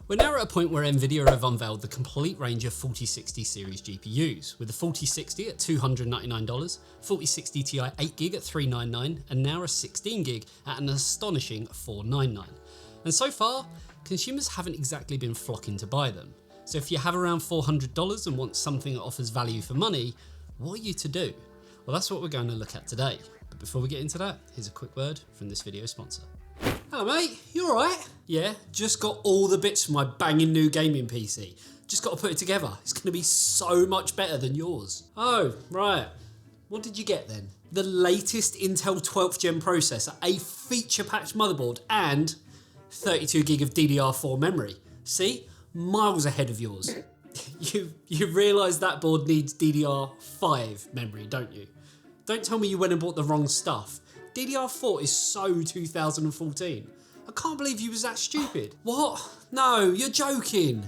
We're now at a point where NVIDIA have unveiled the complete range of 4060 series GPUs, with the 4060 at $299, 4060 Ti 8GB at $399, and now a 16GB at an astonishing $499. And so far, consumers haven't exactly been flocking to buy them. So if you have around $400 and want something that offers value for money, what are you to do? Well, that's what we're going to look at today. But before we get into that, here's a quick word from this video sponsor. Hello mate, you alright? Yeah, just got all the bits for my banging new gaming PC. Just got to put it together. It's going to be so much better than yours. Oh, right. What did you get then? The latest Intel 12th gen processor, a feature-packed motherboard, and 32GB of DDR4 memory. See? Miles ahead of yours. You realise that board needs DDR5 memory, don't you? Don't tell me you went and bought the wrong stuff. DDR4 is so 2014. I can't believe you was that stupid. What? No, you're joking.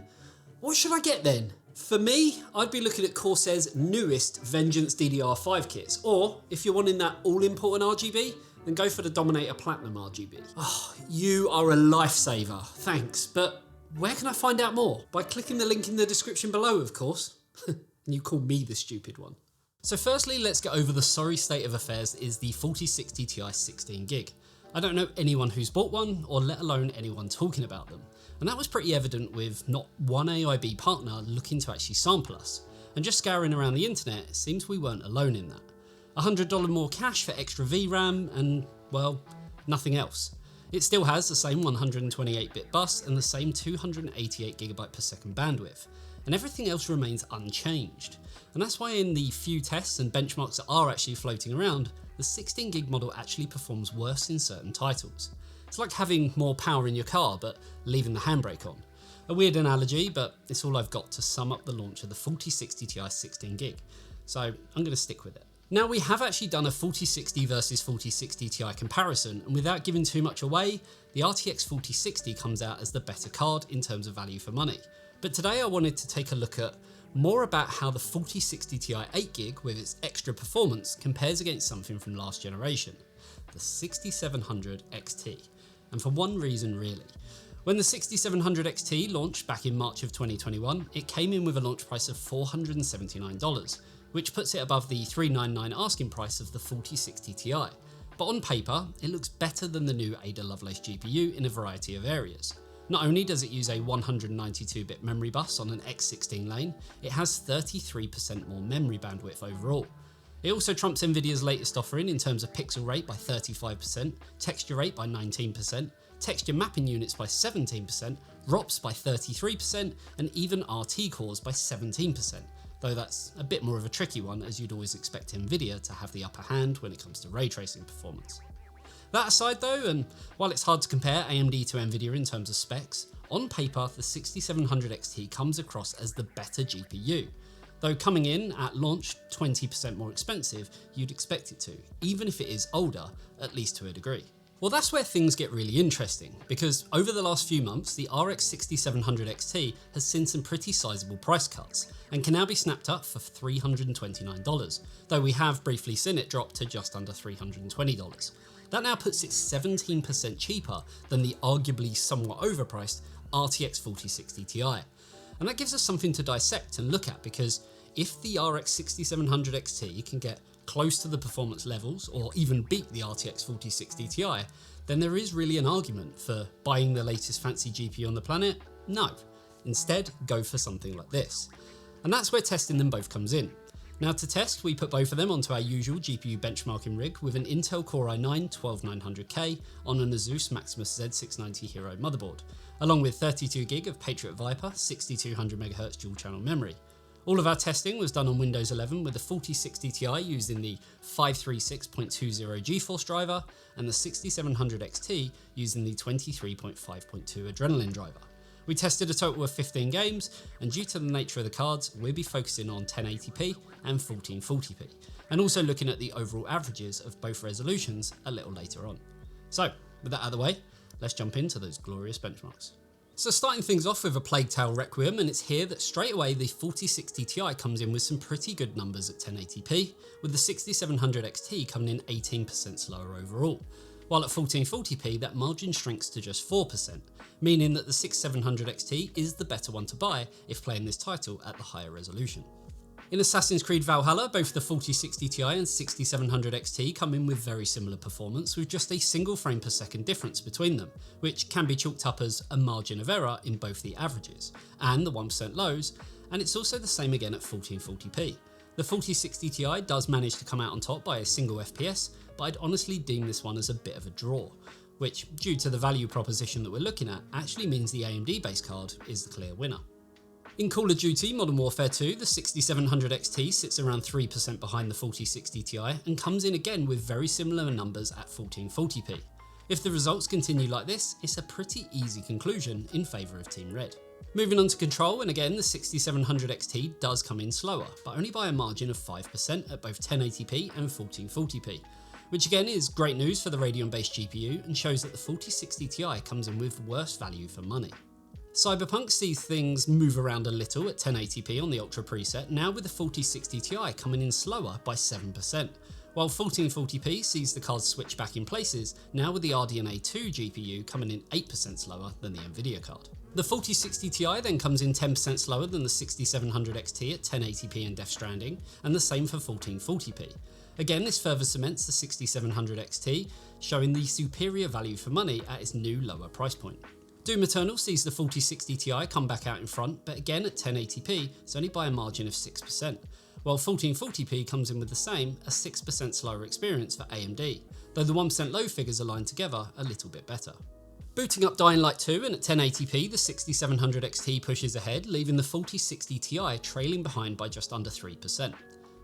What should I get then? For me, I'd be looking at Corsair's newest Vengeance DDR5 kits. Or, if you're wanting that all-important RGB, then go for the Dominator Platinum RGB. Oh, you are a lifesaver, thanks. But where can I find out more? By clicking the link in the description below, of course. And you call me the stupid one. So firstly, let's get over the sorry state of affairs is the 4060 Ti 16GB. I don't know anyone who's bought one, or let alone anyone talking about them. And that was pretty evident with not one AIB partner looking to actually sample us. And just scouring around the internet, it seems we weren't alone in that. $100 more cash for extra VRAM and, well, nothing else. It still has the same 128-bit bus and the same 288GB per second bandwidth. And everything else remains unchanged. And that's why in the few tests and benchmarks that are actually floating around, the 16GB model actually performs worse in certain titles. It's like having more power in your car but leaving the handbrake on. A weird analogy, but it's all I've got to sum up the launch of the 4060 Ti 16GB. So I'm going to stick with it. Now we have actually done a 4060 versus 4060 Ti comparison, and without giving too much away, the RTX 4060 comes out as the better card in terms of value for money. But today I wanted to take a look at more about how the 4060 Ti 8GB with its extra performance compares against something from last generation, the 6700 XT. And for one reason really. When the 6700 XT launched back in March of 2021, it came in with a launch price of $479, which puts it above the $399 asking price of the 4060 Ti. But on paper, it looks better than the new Ada Lovelace GPU in a variety of areas. Not only does it use a 192-bit memory bus on an X16 lane, it has 33% more memory bandwidth overall. It also trumps NVIDIA's latest offering in terms of pixel rate by 35%, texture rate by 19%, texture mapping units by 17%, ROPS by 33%, and even RT cores by 17%, though that's a bit more of a tricky one as you'd always expect NVIDIA to have the upper hand when it comes to ray tracing performance. That aside though, and while it's hard to compare AMD to NVIDIA in terms of specs, on paper the 6700 XT comes across as the better GPU. Though coming in at launch 20% more expensive, you'd expect it to, even if it is older, at least to a degree. Well, that's where things get really interesting, because over the last few months, the RX 6700 XT has seen some pretty sizable price cuts, and can now be snapped up for $329, though we have briefly seen it drop to just under $320. That now puts it 17% cheaper than the arguably somewhat overpriced RTX 4060 Ti. And that gives us something to dissect and look at, because if the RX 6700 XT can get close to the performance levels or even beat the RTX 4060 Ti, then there is really an argument for buying the latest fancy GPU on the planet? No. Instead, go for something like this. And that's where testing them both comes in. Now to test, we put both of them onto our usual GPU benchmarking rig with an Intel Core i9-12900K on an Asus Maximus Z690 Hero motherboard, along with 32GB of Patriot Viper 6200MHz dual channel memory. All of our testing was done on Windows 11 with the 4060 Ti using the 536.20 GeForce driver and the 6700 XT using the 23.5.2 Adrenaline driver. We tested a total of 15 games, and due to the nature of the cards, we'll be focusing on 1080p and 1440p, and also looking at the overall averages of both resolutions a little later on. So, with that out of the way, let's jump into those glorious benchmarks. So starting things off with a Plague Tale Requiem, and it's here that straight away the 4060 Ti comes in with some pretty good numbers at 1080p, with the 6700 XT coming in 18% slower overall. while at 1440p that margin shrinks to just 4%, meaning that the 6700 XT is the better one to buy if playing this title at the higher resolution. In Assassin's Creed Valhalla, both the 4060 Ti and 6700 XT come in with very similar performance, with just a single frame per second difference between them, which can be chalked up as a margin of error in both the averages and the 1% lows, and it's also the same again at 1440p. The 4060 Ti does manage to come out on top by a single FPS, but I'd honestly deem this one as a bit of a draw, which, due to the value proposition that we're looking at, actually means the AMD base card is the clear winner. In Call of Duty Modern Warfare 2, the 6700 XT sits around 3% behind the 4060 Ti and comes in again with very similar numbers at 1440p. If the results continue like this, it's a pretty easy conclusion in favour of Team Red. Moving on to control, and again the 6700 XT does come in slower, but only by a margin of 5% at both 1080p and 1440p, which again is great news for the Radeon based GPU and shows that the 4060 Ti comes in with worse value for money. Cyberpunk sees things move around a little at 1080p on the Ultra preset, now with the 4060 Ti coming in slower by 7%, while 1440p sees the cards switch back in places, now with the RDNA 2 GPU coming in 8% slower than the NVIDIA card. The 4060 Ti then comes in 10% slower than the 6700 XT at 1080p and Death Stranding, and the same for 1440p. Again, this further cements the 6700 XT, showing the superior value for money at its new lower price point. Doom Eternal sees the 4060 Ti come back out in front, but again at 1080p, it's only by a margin of 6%, while 1440p comes in with the same, a 6% slower experience for AMD, though the 1% low figures align together a little bit better. Booting up Dying Light 2 and at 1080p, the 6700 XT pushes ahead, leaving the 4060 Ti trailing behind by just under 3%.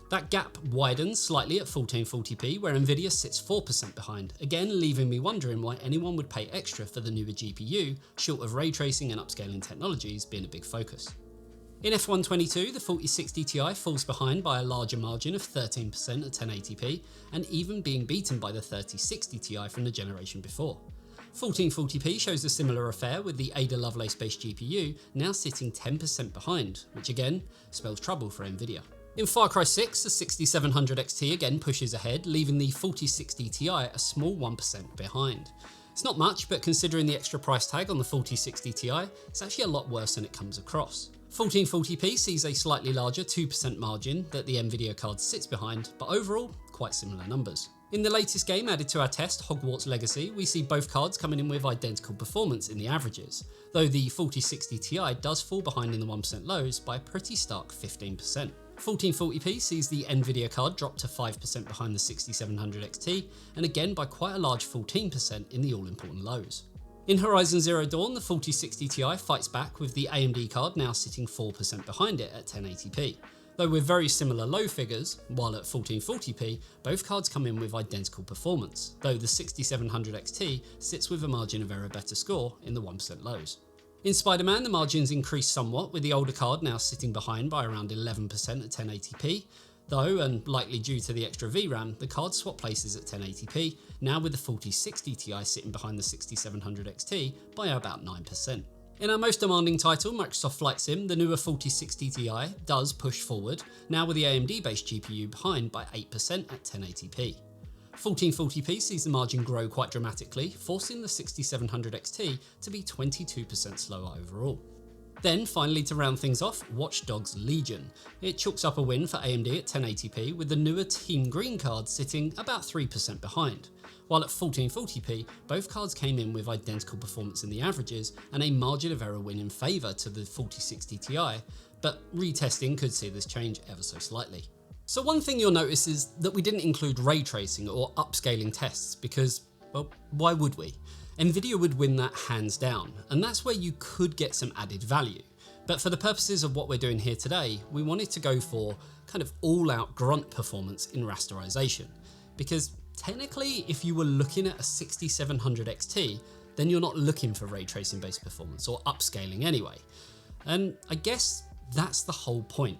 That gap widens slightly at 1440p, where NVIDIA sits 4% behind, again leaving me wondering why anyone would pay extra for the newer GPU, short of ray tracing and upscaling technologies being a big focus. In F122, the 4060 Ti falls behind by a larger margin of 13% at 1080p, and even being beaten by the 3060 Ti from the generation before. 1440p shows a similar affair, with the Ada Lovelace based GPU now sitting 10% behind, which again spells trouble for NVIDIA. In Far Cry 6, the 6700 XT again pushes ahead, leaving the 4060 Ti a small 1% behind. It's not much, but considering the extra price tag on the 4060 Ti, it's actually a lot worse than it comes across. 1440p sees a slightly larger 2% margin that the NVIDIA card sits behind, but overall, quite similar numbers. In the latest game added to our test, Hogwarts Legacy, we see both cards coming in with identical performance in the averages, though the 4060 Ti does fall behind in the 1% lows by a pretty stark 15%. 1440p sees the NVIDIA card drop to 5% behind the 6700 XT, and again by quite a large 14% in the all-important lows. In Horizon Zero Dawn, the 4060 Ti fights back, with the AMD card now sitting 4% behind it at 1080p. Though with very similar low figures, while at 1440p, both cards come in with identical performance, though the 6700 XT sits with a margin of error better score in the 1% lows. In Spiderman, the margins increase somewhat, with the older card now sitting behind by around 11% at 1080p, though, and likely due to the extra VRAM, the cards swap places at 1080p, now with the 4060 Ti sitting behind the 6700 XT by about 9%. In our most demanding title, Microsoft Flight Sim, the newer 4060 Ti does push forward, now with the AMD-based GPU behind by 8% at 1080p. 1440p sees the margin grow quite dramatically, forcing the 6700 XT to be 22% slower overall. Then, finally to round things off, Watch Dogs Legion. It chalks up a win for AMD at 1080p, with the newer Team Green card sitting about 3% behind. While at 1440p, both cards came in with identical performance in the averages and a margin of error win in favour to the 4060 Ti, but retesting could see this change ever so slightly. So one thing you'll notice is that we didn't include ray tracing or upscaling tests because, well, why would we? NVIDIA would win that hands down, and that's where you could get some added value. But for the purposes of what we're doing here today, we wanted to go for kind of all-out grunt performance in rasterization, because technically if you were looking at a 6700 XT, then you're not looking for ray tracing based performance or upscaling anyway. And I guess that's the whole point.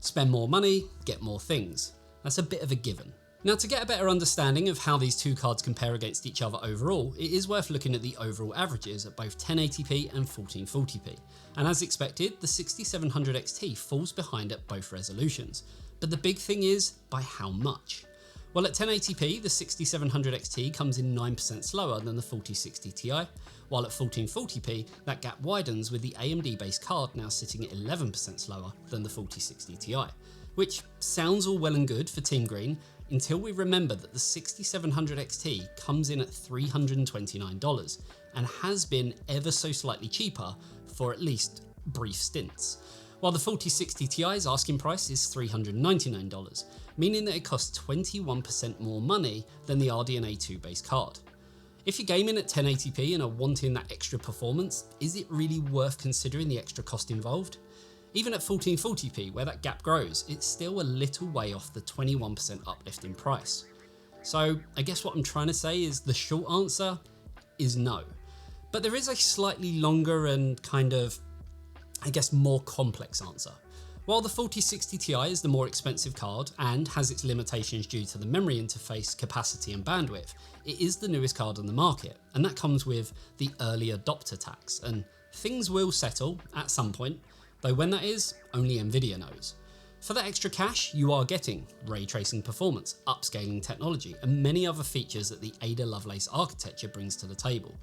Spend more money, get more things. That's a bit of a given. Now, to get a better understanding of how these two cards compare against each other overall, it is worth looking at the overall averages at both 1080p and 1440p. And as expected, the 6700 XT falls behind at both resolutions. But the big thing is, by how much? Well, at 1080p, the 6700 XT comes in 9% slower than the 4060 Ti, while at 1440p, that gap widens with the AMD-based card now sitting at 11% slower than the 4060 Ti, which sounds all well and good for Team Green until we remember that the 6700 XT comes in at $329 and has been ever so slightly cheaper for at least brief stints, while the 4060 Ti's asking price is $399, meaning that it costs 21% more money than the RDNA 2 base card. If you're gaming at 1080p and are wanting that extra performance, is it really worth considering the extra cost involved? Even at 1440p, where that gap grows, it's still a little way off the 21% uplift in price. So I guess what I'm trying to say is the short answer is no. But there is a slightly longer and kind of, I guess, more complex answer. While the 4060 Ti is the more expensive card and has its limitations due to the memory interface, capacity and bandwidth, it is the newest card on the market, and that comes with the early adopter tax, and things will settle at some point, though when that is, only NVIDIA knows. For that extra cash, you are getting ray tracing performance, upscaling technology, and many other features that the Ada Lovelace architecture brings to the table.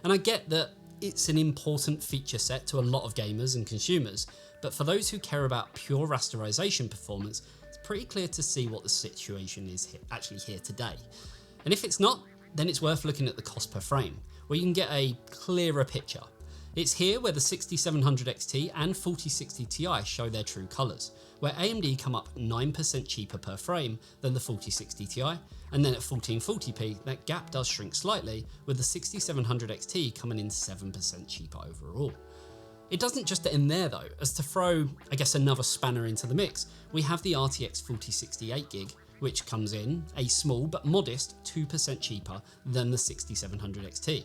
And I get that it's an important feature set to a lot of gamers and consumers, but for those who care about pure rasterization performance, it's pretty clear to see what the situation is actually here today. And if it's not, then it's worth looking at the cost per frame, where you can get a clearer picture. It's here where the 6700 XT and 4060 Ti show their true colours, where AMD come up 9% cheaper per frame than the 4060 Ti, and then at 1440p that gap does shrink slightly, with the 6700 XT coming in 7% cheaper overall. It doesn't just end there though, as to throw, I guess, another spanner into the mix, we have the RTX 4060 8GB, which comes in a small but modest 2% cheaper than the 6700 XT.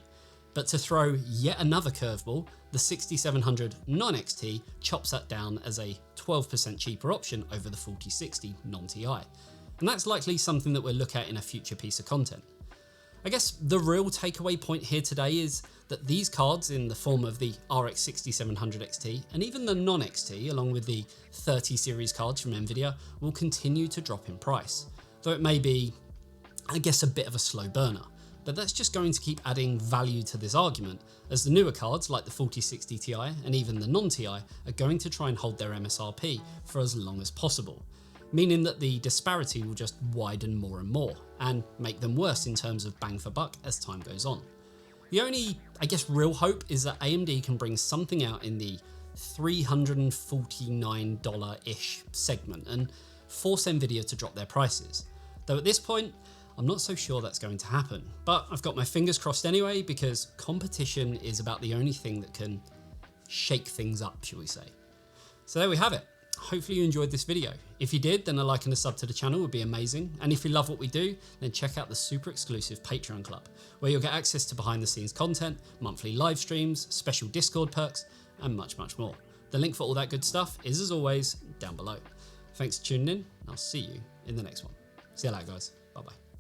But to throw yet another curveball, the 6700 non-XT chops that down as a 12% cheaper option over the 4060 non-Ti. And that's likely something that we'll look at in a future piece of content. I guess the real takeaway point here today is that these cards in the form of the RX 6700 XT and even the non-XT along with the 30 series cards from NVIDIA will continue to drop in price, though it may be, I guess, a bit of a slow burner. But that's just going to keep adding value to this argument, as the newer cards like the 4060 Ti and even the non-Ti are going to try and hold their MSRP for as long as possible, meaning that the disparity will just widen more and more and make them worse in terms of bang for buck as time goes on. The only, I guess, real hope is that AMD can bring something out in the $349-ish segment and force NVIDIA to drop their prices, though at this point I'm not so sure that's going to happen, but I've got my fingers crossed anyway, because competition is about the only thing that can shake things up, shall we say. So there we have it. Hopefully you enjoyed this video. If you did, then a like and a sub to the channel would be amazing. And if you love what we do, then check out the super exclusive Patreon club, where you'll get access to behind the scenes content, monthly live streams, special Discord perks, and much, much more. The link for all that good stuff is, as always, down below. Thanks for tuning in. I'll see you in the next one. See you later, guys. Bye-bye.